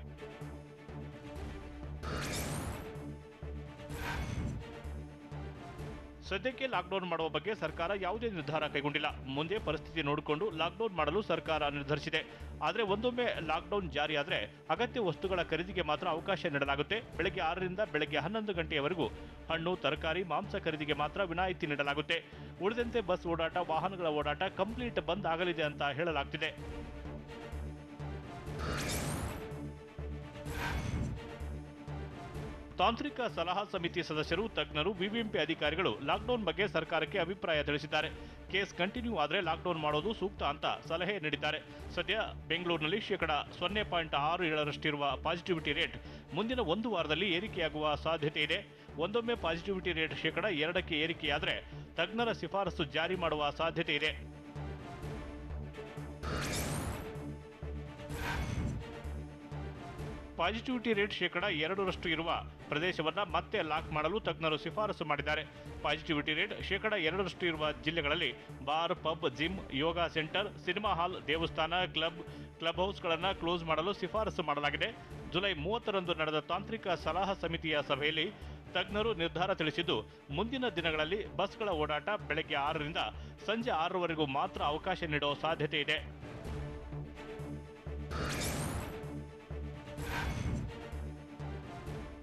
ಸದ್ಯಕ್ಕೆ ಲಾಕ್ಡೌನ್ ಮಾಡುವ ಬಗ್ಗೆ ಸರ್ಕಾರ ಯಾವುದೇ ನಿರ್ಧಾರ ಕೈಗೊಂಡಿಲ್ಲ. ಮುಂದೆ ಪರಿಸ್ಥಿತಿ ನೋಡಿಕೊಂಡು ಲಾಕ್ಡೌನ್ ಮಾಡಲು ಸರ್ಕಾರ ನಿರ್ಧರಿಸಿದೆ. ಆದರೆ ಒಂದೊಮ್ಮೆ ಲಾಕ್ಡೌನ್ ಜಾರಿಯಾದರೆ ಅಗತ್ಯ ವಸ್ತುಗಳ ಖರೀದಿಗೆ ಮಾತ್ರ ಅವಕಾಶ ನೀಡಲಾಗುತ್ತೆ. ಬೆಳಗ್ಗೆ 6ರಿಂದ ಬೆಳಗ್ಗೆ 11 ಗಂಟೆಯವರೆಗೂ ಹಣ್ಣು, ತರಕಾರಿ, ಮಾಂಸ ಖರೀದಿಗೆ ಮಾತ್ರ ವಿನಾಯಿತಿ ನೀಡಲಾಗುತ್ತೆ. ಉಳಿದಂತೆ ಬಸ್ ಓಡಾಟ, ವಾಹನಗಳ ಓಡಾಟ ಕಂಪ್ಲೀಟ್ ಬಂದ್ ಆಗಲಿದೆ ಅಂತ ಹೇಳಲಾಗ್ತಿದೆ. ತಾಂತ್ರಿಕ ಸಲಹಾ ಸಮಿತಿ ಸದಸ್ಯರು, ತಜ್ಞರು, ಬಿಬಿಎಂಪಿ ಅಧಿಕಾರಿಗಳು ಲಾಕ್ಡೌನ್ ಬಗ್ಗೆ ಸರ್ಕಾರಕ್ಕೆ ಅಭಿಪ್ರಾಯ ತಿಳಿಸಿದ್ದಾರೆ. ಕೇಸ್ ಕಂಟಿನ್ಯೂ ಆದರೆ ಲಾಕ್ಡೌನ್ ಮಾಡೋದು ಸೂಕ್ತ ಅಂತ ಸಲಹೆ ನೀಡಿದ್ದಾರೆ. ಸದ್ಯ ಬೆಂಗಳೂರಿನಲ್ಲಿ 0.67% ಇರುವ ಪಾಸಿಟಿವಿಟಿ ರೇಟ್ ಮುಂದಿನ 1 ವಾರದಲ್ಲಿ ಏರಿಕೆಯಾಗುವ ಸಾಧ್ಯತೆ ಇದೆ. ಒಂದೊಮ್ಮೆ ಪಾಸಿಟಿವಿಟಿ ರೇಟ್ ಶೇಕಡ 2ಕ್ಕೆ ಏರಿಕೆಯಾದರೆ ತಜ್ಞರ ಶಿಫಾರಸು ಜಾರಿ ಮಾಡುವ ಸಾಧ್ಯತೆ ಇದೆ. ಪಾಸಿಟಿವಿಟಿ ರೇಟ್ ಶೇಕಡ 2ರಷ್ಟು ಇರುವ ಪ್ರದೇಶವನ್ನು ಮತ್ತೆ ಲಾಕ್ ಮಾಡಲು ತಜ್ಞರು ಶಿಫಾರಸು ಮಾಡಿದ್ದಾರೆ. ಪಾಸಿಟಿವಿಟಿ ರೇಟ್ ಶೇಕಡ 2ರಷ್ಟು ಇರುವ ಜಿಲ್ಲೆಗಳಲ್ಲಿ ಬಾರ್, ಪಬ್, ಜಿಮ್, ಯೋಗ ಸೆಂಟರ್, ಸಿನಿಮಾ ಹಾಲ್, ದೇವಸ್ಥಾನ, ಕ್ಲಬ್ ಹೌಸ್ಗಳನ್ನು ಕ್ಲೋಸ್ ಮಾಡಲು ಶಿಫಾರಸು ಮಾಡಲಾಗಿದೆ. ಜುಲೈ 30ರಂದು ನಡೆದ ತಾಂತ್ರಿಕ ಸಲಹಾ ಸಮಿತಿಯ ಸಭೆಯಲ್ಲಿ ತಜ್ಞರು ನಿರ್ಧಾರ ತಿಳಿಸಿದ್ದು, ಮುಂದಿನ ದಿನಗಳಲ್ಲಿ ಬಸ್ಗಳ ಓಡಾಟ ಬೆಳಗ್ಗೆ 6ರಿಂದ ಸಂಜೆ 6ರವರೆಗೂ ಮಾತ್ರ ಅವಕಾಶ ನೀಡುವ ಸಾಧ್ಯತೆ ಇದೆ.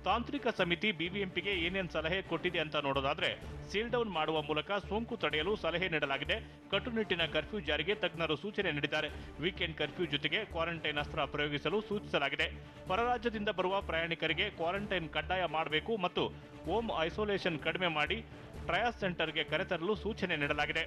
ತಾಂತ್ರಿಕ ಸಮಿತಿ ಬಿಬಿಎಂಪಿಗೆ ಏನೇನು ಸಲಹೆ ಕೊಟ್ಟಿದೆ ಅಂತ ನೋಡೋದಾದ್ರೆ, ಸೀಲ್ ಡೌನ್ ಮಾಡುವ ಮೂಲಕ ಸೋಂಕು ತಡೆಯಲು ಸಲಹೆ ನೀಡಲಾಗಿದೆ. ಕಟ್ಟುನಿಟ್ಟಿನ ಕರ್ಫ್ಯೂ ಜಾರಿಗೆ ತಜ್ಞರು ಸೂಚನೆ ನೀಡಿದ್ದಾರೆ. ವೀಕೆಂಡ್ ಕರ್ಫ್ಯೂ ಜೊತೆಗೆ ಕ್ವಾರಂಟೈನ್ ಅಸ್ತ್ರ ಪ್ರಯೋಗಿಸಲು ಸೂಚಿಸಲಾಗಿದೆ. ಹೊರ ರಾಜ್ಯದಿಂದ ಬರುವ ಪ್ರಯಾಣಿಕರಿಗೆ ಕ್ವಾರಂಟೈನ್ ಕಡ್ಡಾಯ ಮಾಡಬೇಕು ಮತ್ತು ಹೋಮ್ ಐಸೋಲೇಷನ್ ಕಡಿಮೆ ಮಾಡಿ ಟ್ರಯಲ್ ಸೆಂಟರ್ಗೆ ಕರೆತರಲು ಸೂಚನೆ ನೀಡಲಾಗಿದೆ.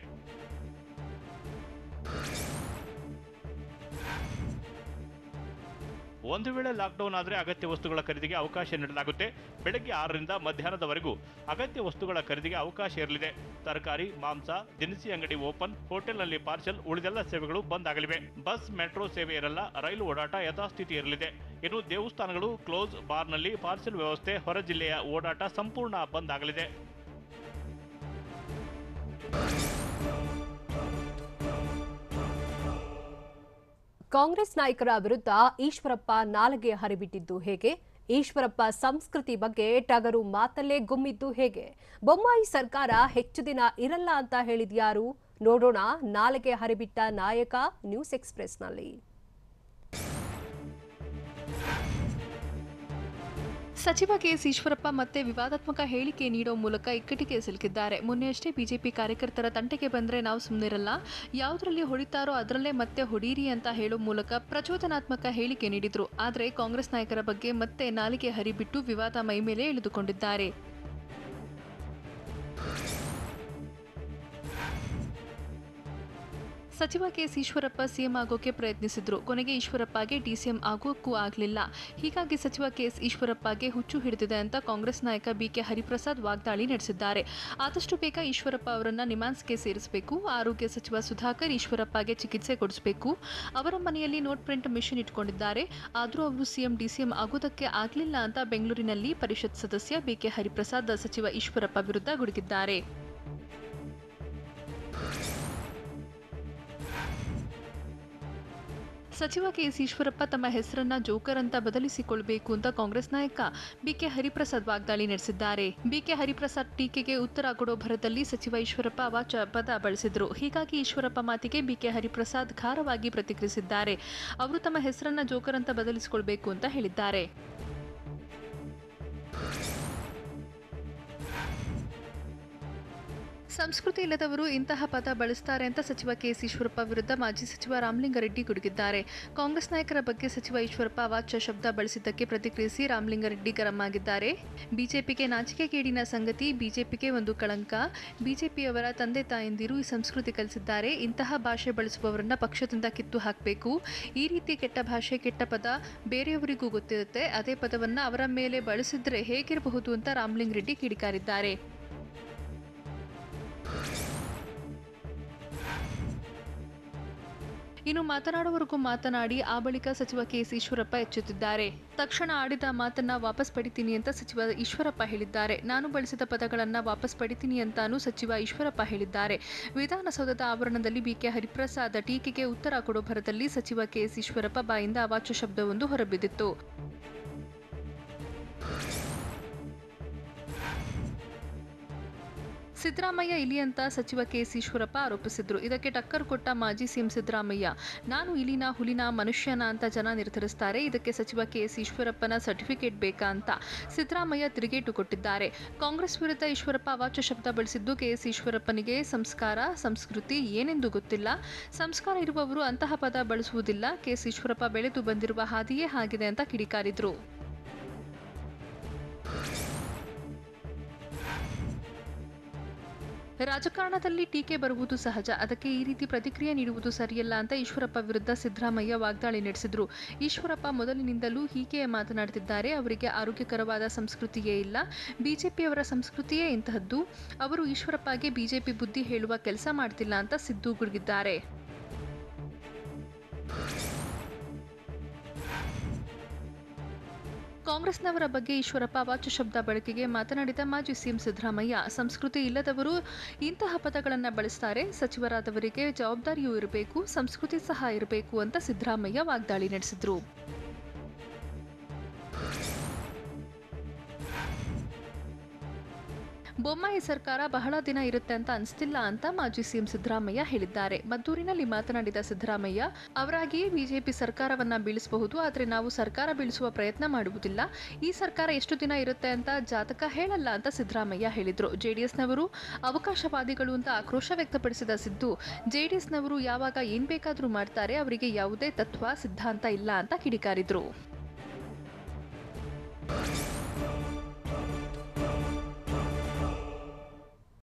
ಒಂದು ವೇಳೆ ಲಾಕ್ಡೌನ್ ಆದರೆ ಅಗತ್ಯ ವಸ್ತುಗಳ ಖರೀದಿಗೆ ಅವಕಾಶ ನೀಡಲಾಗುತ್ತೆ. ಬೆಳಗ್ಗೆ 6ರಿಂದ ಮಧ್ಯಾಹ್ನದವರೆಗೂ ಅಗತ್ಯ ವಸ್ತುಗಳ ಖರೀದಿಗೆ ಅವಕಾಶ ಇರಲಿದೆ. ತರಕಾರಿ, ಮಾಂಸ, ದಿನಸಿ ಅಂಗಡಿ ಓಪನ್, ಹೋಟೆಲ್ನಲ್ಲಿ ಪಾರ್ಸೆಲ್, ಉಳಿದೆಲ್ಲ ಸೇವೆಗಳು ಬಂದ್ ಆಗಲಿವೆ. ಬಸ್, ಮೆಟ್ರೋ ಸೇವೆ ಇರಲ್ಲ. ರೈಲು ಓಡಾಟ ಯಥಾಸ್ಥಿತಿ ಇರಲಿದೆ. ಇನ್ನು ದೇವಸ್ಥಾನಗಳು ಕ್ಲೋಸ್, ಬಾರ್ನಲ್ಲಿ ಪಾರ್ಸೆಲ್ ವ್ಯವಸ್ಥೆ, ಹೊರ ಜಿಲ್ಲೆಯ ಓಡಾಟ ಸಂಪೂರ್ಣ ಬಂದ್ ಆಗಲಿದೆ.
ಕಾಂಗ್ರೆಸ್ ನಾಯಕರ ವಿರುದ್ಧ ಈಶ್ವರಪ್ಪ ನಾಲಿಗೆ ಹರಿಬಿಟ್ಟಿದ್ದು ಹೇಗೆ? ಈಶ್ವರಪ್ಪ ಸಂಸ್ಕೃತಿ ಬಗ್ಗೆ ಟಗರು ಮಾತಲ್ಲೇ ಗುಮ್ಮಿದ್ದು ಹೇಗೆ? ಬೊಮ್ಮಾಯಿ ಸರ್ಕಾರ ಹೆಚ್ಚು ದಿನ ಇರಲ್ಲ ಅಂತ ಹೇಳಿದ್ಯಾರು? ನೋಡೋಣ ನಾಲಿಗೆ ಹರಿಬಿಟ್ಟ ನಾಯಕ ನ್ಯೂಸ್ ಎಕ್ಸ್‌ಪ್ರೆಸ್‌ನಲ್ಲಿ.
ಸಚಿವ ಕೆಎಸ್ ಈಶ್ವರಪ್ಪ ಮತ್ತೆ ವಿವಾದಾತ್ಮಕ ಹೇಳಿಕೆ ನೀಡೋ ಮೂಲಕ ಇಕ್ಕಟ್ಟಿಗೆ ಸಿಲುಕಿದ್ದಾರೆ. ಮೊನ್ನೆಯಷ್ಟೇ ಬಿಜೆಪಿ ಕಾರ್ಯಕರ್ತರ ತಂಟೆಗೆ ಬಂದ್ರೆ ನಾವು ಸುಮ್ಮನಿರಲ್ಲ, ಯಾವುದರಲ್ಲಿ ಹೊಡಿತಾರೋ ಅದರಲ್ಲೇ ಮತ್ತೆ ಹೊಡೀರಿ ಅಂತ ಹೇಳೋ ಮೂಲಕ ಪ್ರಚೋದನಾತ್ಮಕ ಹೇಳಿಕೆ ನೀಡಿದ್ರು. ಆದರೆ ಕಾಂಗ್ರೆಸ್ ನಾಯಕರ ಬಗ್ಗೆ ಮತ್ತೆ ನಾಲಿಗೆ ಹರಿಬಿಟ್ಟು ವಿವಾದ ಮೈಮೇಲೆ ಇಳಿದುಕೊಂಡಿದ್ದಾರೆ. ಸಚಿವ ಕೆಎಸ್ ಈಶ್ವರಪ್ಪ ಸಿಎಂ ಆಗೋಕೆ ಪ್ರಯತ್ನಿಸಿದ್ರು. ಕೊನೆಗೆ ಈಶ್ವರಪ್ಪಗೆ ಡಿಸಿಎಂ ಆಗೋಕ್ಕೂ ಆಗಲಿಲ್ಲ. ಹೀಗಾಗಿ ಸಚಿವ ಕೆಎಸ್ ಈಶ್ವರಪ್ಪಗೆ ಹುಚ್ಚು ಹಿಡಿದಿದೆ ಅಂತ ಕಾಂಗ್ರೆಸ್ ನಾಯಕ ಬಿಕೆ ಹರಿಪ್ರಸಾದ್ ವಾಗ್ದಾಳಿ ನಡೆಸಿದ್ದಾರೆ. ಆದಷ್ಟು ಬೇಗ ಈಶ್ವರಪ್ಪ ಅವರನ್ನ ನಿಮ್ಹಾನ್ಸ್ಗೆ ಸೇರಿಸಬೇಕು. ಆರೋಗ್ಯ ಸಚಿವ ಸುಧಾಕರ್ ಈಶ್ವರಪ್ಪಗೆ ಚಿಕಿತ್ಸೆ ಕೊಡಿಸಬೇಕು. ಅವರ ಮನೆಯಲ್ಲಿ ನೋಟ್ ಪ್ರಿಂಟ್ ಮಿಷನ್ ಇಟ್ಕೊಂಡಿದ್ದಾರೆ. ಆದರೂ ಅವರು ಸಿಎಂ ಡಿಸಿಎಂ ಆಗೋದಕ್ಕೆ ಆಗಲಿಲ್ಲ ಅಂತ ಬೆಂಗಳೂರಿನಲ್ಲಿ ಪರಿಷತ್ ಸದಸ್ಯ ಬಿಕೆ ಹರಿಪ್ರಸಾದ್ ಸಚಿವ ಈಶ್ವರಪ್ಪ ವಿರುದ್ಧ ಗುಡುಗಿದ್ದಾರೆ. ಸಚಿವ ಕೆಎಸ್ ಈಶ್ವರಪ್ಪ ತಮ್ಮ ಹೆಸರನ್ನ ಜೋಕರ್ ಅಂತ ಬದಲಿಸಿಕೊಳ್ಳಬೇಕು ಅಂತ ಕಾಂಗ್ರೆಸ್ ನಾಯಕ ಬಿಕೆ ಹರಿಪ್ರಸಾದ್ ವಾಗ್ದಾಳಿ ನಡೆಸಿದ್ದಾರೆ. ಬಿಕೆ ಹರಿಪ್ರಸಾದ್ ಟೀಕೆಗೆ ಉತ್ತರ ಕೊಡೋ ಭರದಲ್ಲಿ ಸಚಿವ ಈಶ್ವರಪ್ಪ ಅವಾಚ್ಯ ಪದ ಬಳಸಿದ್ರು. ಹೀಗಾಗಿ ಈಶ್ವರಪ್ಪ ಮಾತಿಗೆ ಬಿಕೆ ಹರಿಪ್ರಸಾದ್ ಖಾರವಾಗಿ ಪ್ರತಿಕ್ರಿಯಿಸಿದ್ದಾರೆ. ಅವರು ತಮ್ಮ ಹೆಸರನ್ನ ಜೋಕರ್ ಅಂತ ಬದಲಿಸಿಕೊಳ್ಳಬೇಕು ಅಂತ ಹೇಳಿದ್ದಾರೆ. ಸಂಸ್ಕೃತಿ ಇಲ್ಲದವರು ಇಂತಹ ಪದ ಬಳಸ್ತಾರೆ ಅಂತ ಸಚಿವ ಕೆಎಸ್ ಈಶ್ವರಪ್ಪ ವಿರುದ್ಧ ಮಾಜಿ ಸಚಿವ ರಾಮಲಿಂಗಾರೆಡ್ಡಿ ಗುಡುಗಿದ್ದಾರೆ. ಕಾಂಗ್ರೆಸ್ ನಾಯಕರ ಬಗ್ಗೆ ಸಚಿವ ಈಶ್ವರಪ್ಪ ಅವಾಚ್ಯ ಶಬ್ದ ಬಳಸಿದ್ದಕ್ಕೆ ಪ್ರತಿಕ್ರಿಯಿಸಿ ರಾಮಲಿಂಗಾರೆಡ್ಡಿ ಗರಂ ಆಗಿದ್ದಾರೆ. ಬಿಜೆಪಿಗೆ ನಾಚಿಕೆಗೇಡಿನ ಸಂಗತಿ, ಬಿಜೆಪಿಗೆ ಒಂದು ಕಳಂಕ. ಬಿಜೆಪಿಯವರ ತಂದೆ ತಾಯಂದಿರು ಈ ಸಂಸ್ಕೃತಿ ಕಲಿಸಿದ್ದಾರೆ. ಇಂತಹ ಭಾಷೆ ಬಳಸುವವರನ್ನ ಪಕ್ಷದಿಂದ ಕಿತ್ತು ಹಾಕಬೇಕು. ಈ ರೀತಿ ಕೆಟ್ಟ ಭಾಷೆ, ಕೆಟ್ಟ ಪದ ಬೇರೆಯವರಿಗೂ ಗೊತ್ತಿರುತ್ತೆ. ಅದೇ ಪದವನ್ನ ಅವರ ಮೇಲೆ ಬಳಸಿದ್ರೆ ಹೇಗಿರಬಹುದು ಅಂತ ರಾಮಲಿಂಗಾರೆಡ್ಡಿ ಕಿಡಿಕಾರಿದ್ದಾರೆ. ಇನ್ನು ಮಾತನಾಡುವವರೆಗೂ ಮಾತನಾಡಿ ಆ ಬಳಿಕ ಸಚಿವ ಕೆಎಸ್ ಈಶ್ವರಪ್ಪ ಎಚ್ಚೆತ್ತಿದ್ದಾರೆ. ತಕ್ಷಣ ಆಡಿದ ಮಾತನ್ನ ವಾಪಸ್ ಪಡಿತೀನಿ ಅಂತ ಸಚಿವ ಈಶ್ವರಪ್ಪ ಹೇಳಿದ್ದಾರೆ. ನಾನು ಬಳಸಿದ ಪದಗಳನ್ನ ವಾಪಸ್ ಪಡಿತೀನಿ ಅಂತಾನೂ ಸಚಿವ ಈಶ್ವರಪ್ಪ ಹೇಳಿದ್ದಾರೆ. ವಿಧಾನಸೌಧದ ಆವರಣದಲ್ಲಿ ಬಿಕೆ ಹರಿಪ್ರಸಾದ್ ಟೀಕೆಗೆ ಉತ್ತರ ಕೊಡೋ ಭರದಲ್ಲಿ ಸಚಿವ ಕೆಎಸ್ ಈಶ್ವರಪ್ಪ ಬಾಯಿಂದ ಅವಾಚ್ಯ ಶಬ್ದವೊಂದು ಹೊರಬಿದ್ದಿತ್ತು. ಸಿದ್ದರಾಮಯ್ಯ ಇಲಿ ಅಂತ ಸಚಿವ ಕೆಎಸ್ ಈಶ್ವರಪ್ಪ ಆರೋಪಿಸಿದ್ರು. ಇದಕ್ಕೆ ಟಕ್ಕರ್ ಕೊಟ್ಟ ಮಾಜಿ ಸಿಎಂ ಸಿದ್ದರಾಮಯ್ಯ, ನಾನು ಇಲಿನ, ಹುಲಿನ, ಮನುಷ್ಯನ ಅಂತ ಜನ ನಿರ್ಧರಿಸ್ತಾರೆ. ಇದಕ್ಕೆ ಸಚಿವ ಕೆಎಸ್ ಈಶ್ವರಪ್ಪನ ಸರ್ಟಿಫಿಕೇಟ್ ಬೇಕಾ ಅಂತ ಸಿದ್ದರಾಮಯ್ಯ ತಿರುಗೇಟು ಕೊಟ್ಟಿದ್ದಾರೆ. ಕಾಂಗ್ರೆಸ್ ವಿರುದ್ಧ ಈಶ್ವರಪ್ಪ ಅವಾಚ್ಯ ಶಬ್ದ ಬಳಸಿದ್ದು ಕೆಎಸ್ ಈಶ್ವರಪ್ಪನಿಗೆ ಸಂಸ್ಕಾರ, ಸಂಸ್ಕೃತಿ ಏನೆಂದು ಗೊತ್ತಿಲ್ಲ. ಸಂಸ್ಕಾರ ಇರುವವರು ಅಂತಹ ಪದ ಬಳಸುವುದಿಲ್ಲ. ಕೆಎಸ್ ಈಶ್ವರಪ್ಪ ಬೆಳೆದು ಬಂದಿರುವ ಹಾದಿಯೇ ಆಗಿದೆ ಅಂತ ಕಿಡಿಕಾರಿದ್ರು. ರಾಜಕಾರಣದಲ್ಲಿ ಟೀಕೆ ಬರುವುದು ಸಹಜ, ಅದಕ್ಕೆ ಈ ರೀತಿ ಪ್ರತಿಕ್ರಿಯೆ ನೀಡುವುದು ಸರಿಯಲ್ಲ ಅಂತ ಈಶ್ವರಪ್ಪ ವಿರುದ್ಧ ಸಿದ್ದರಾಮಯ್ಯ ವಾಗ್ದಾಳಿ ನಡೆಸಿದ್ರು. ಈಶ್ವರಪ್ಪ ಮೊದಲಿನಿಂದಲೂ ಹೀಗೆಯೇ ಮಾತನಾಡುತ್ತಿದ್ದಾರೆ. ಅವರಿಗೆ ಆರೋಗ್ಯಕರವಾದ ಸಂಸ್ಕೃತಿಯೇ ಇಲ್ಲ, ಬಿಜೆಪಿಯವರ ಸಂಸ್ಕೃತಿಯೇ ಇಂತಹದ್ದು. ಅವರು ಈಶ್ವರಪ್ಪಗೆ ಬಿಜೆಪಿ ಬುದ್ಧಿ ಹೇಳುವ ಕೆಲಸ ಮಾಡ್ತಿಲ್ಲ ಅಂತ ಸಿದ್ದು ಗುಡುಗಿದ್ದಾರೆ. ಕಾಂಗ್ರೆಸ್ನವರ ಬಗ್ಗೆ ಈಶ್ವರಪ್ಪ ಅವಾಚ್ಯ ಶಬ್ದ ಬಳಕೆಗೆ ಮಾತನಾಡಿದ ಮಾಜಿ ಸಿಎಂ ಸಿದ್ದರಾಮಯ್ಯ, ಸಂಸ್ಕೃತಿ ಇಲ್ಲದವರು ಇಂತಹ ಪದಗಳನ್ನು ಬಳಸ್ತಾರೆ, ಸಚಿವರಾದವರಿಗೆ ಜವಾಬ್ದಾರಿಯೂ ಇರಬೇಕು, ಸಂಸ್ಕೃತಿ ಸಹ ಇರಬೇಕು ಅಂತ ಸಿದ್ದರಾಮಯ್ಯ ವಾಗ್ದಾಳಿ ನಡೆಸಿದ್ರು. ಬೊಮ್ಮಾಯಿ ಸರ್ಕಾರ ಬಹಳ ದಿನ ಇರುತ್ತೆ ಅಂತ ಅನಿಸ್ತಿಲ್ಲ ಅಂತ ಮಾಜಿ ಸಿಎಂ ಸಿದ್ದರಾಮಯ್ಯ ಹೇಳಿದ್ದಾರೆ. ಮದ್ದೂರಿನಲ್ಲಿ ಮಾತನಾಡಿದ ಸಿದ್ದರಾಮಯ್ಯ, ಅವರಾಗಿಯೇ ಬಿಜೆಪಿ ಸರ್ಕಾರವನ್ನ ಬೀಳಿಸಬಹುದು, ಆದರೆ ನಾವು ಸರ್ಕಾರ ಬೀಳಿಸುವ ಪ್ರಯತ್ನ ಮಾಡುವುದಿಲ್ಲ. ಈ ಸರ್ಕಾರ ಎಷ್ಟು ದಿನ ಇರುತ್ತೆ ಅಂತ ಜಾತಕ ಹೇಳಲ್ಲ ಅಂತ ಸಿದ್ದರಾಮಯ್ಯ ಹೇಳಿದ್ರು. ಜೆಡಿಎಸ್ನವರು ಅವಕಾಶವಾದಿಗಳು ಅಂತ ಆಕ್ರೋಶ ವ್ಯಕ್ತಪಡಿಸಿದ ಸಿದ್ದು, ಜೆಡಿಎಸ್ನವರು ಯಾವಾಗ ಏನ್ ಬೇಕಾದ್ರೂ ಮಾಡ್ತಾರೆ, ಅವರಿಗೆ ಯಾವುದೇ ತತ್ವ ಸಿದ್ಧಾಂತ ಇಲ್ಲ ಅಂತ ಕಿಡಿಕಾರಿದ್ರು.